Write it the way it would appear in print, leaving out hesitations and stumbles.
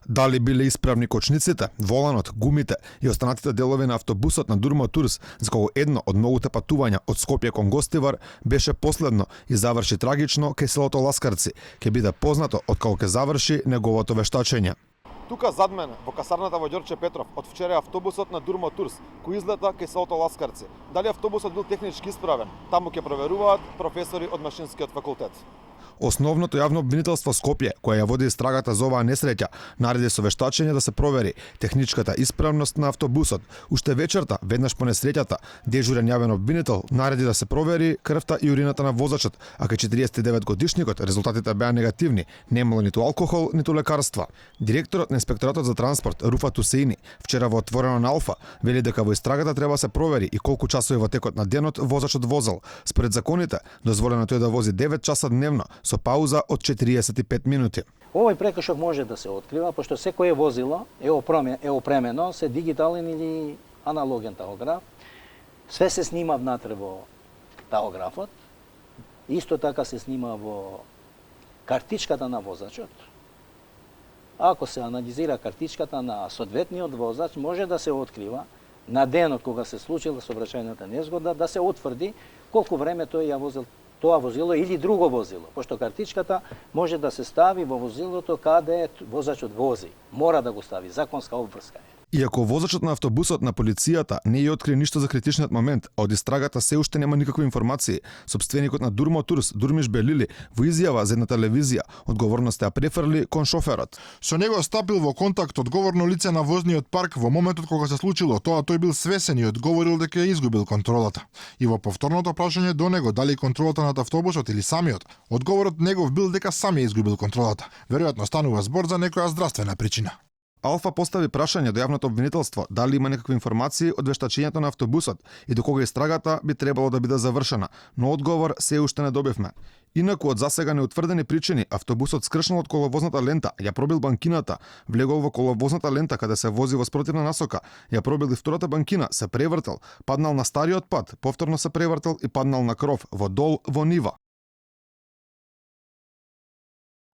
Дали биле исправни кочниците, воланот, гумите и останатите делови на автобусот на Durmo Tours, за кого едно од многуте патувања од Скопје кон Гостивар беше последно и заврши трагично кај селото Ласкарци, ќе биде познато од кога ќе заврши неговото вештачење. Тука зад мене, во касарната во Ѓорче Петров, од вчера е автобусот на Durmo Tours, кој излета кај селото Ласкарци. Дали автобусот бил технички исправен? Таму ќе проверуваат професори од Машинскиот факултет. Основното јавно обвинителство Скопје, која ја води истрагата за оваа несреќа, нареди со вештачење да се провери техничката исправност на автобусот. Уште вечерта, веднаш по несреќата, дежурен јавен обвинител нареди да се провери крвта и урината на возачот, а кај 49 годишникот резултатите беа негативни, немало ниту алкохол, ниту лекарства. Директорот на инспекторатот за транспорт Руфат Усеини вчера во отворено на Алфа вели дека во истрагата треба се провери и колку часови во текот на денот возачот возел. Според законите, дозволено тој да вози 9 часа дневно со пауза од 45 минути. Овој прекршок може да се открива, пошто секое возило е опремено се дигитален или аналоген тахограф. Све се снима внатре во тахографот. Исто така се снима во картичката на возачот. Ако се анализира картичката на соодветниот возач, може да се открива на денот кога се случила сообраќајната незгода, да се утврди колку време тој ја возел тоа возило или друго возило, пошто картичката може да се стави во возилото каде возачот вози. Мора да го стави, законска обврска е. Иако возачот на автобусот на полицијата не ја откри ништо за критичниот момент, а од истрагата се уште нема никакви информации, сопственикот на Durmo Tours, Дурмиш Белили, во изјава за една телевизија, одговорноста ја префрли кон шоферот. Со него стапил во контакт одговорно лице на возниот парк во моментот кога се случило тоа, тој бил свесен и одговорил дека ја изгубил контролата. И во повторното прашање до него дали контролата над автобусот или самиот, одговорот негов бил дека сам ја изгубил контролата. Веројатно станува збор за некоја здравствена причина. Алфа постави прашање до јавното обвинителство дали има некакви информации од вештачењето на автобусот и до кога истрагата би требало да биде завршена, но одговор се уште не добивме. Инаку од засега неутврдени причини, автобусот скршнал од коловозната лента, ја пробил банкината, влегол во коловозната лента каде се вози во спротивна насока, ја пробил и втората банкина, се превртел, паднал на стариот пат, повторно се превртел и паднал на кров, во дол, во нива.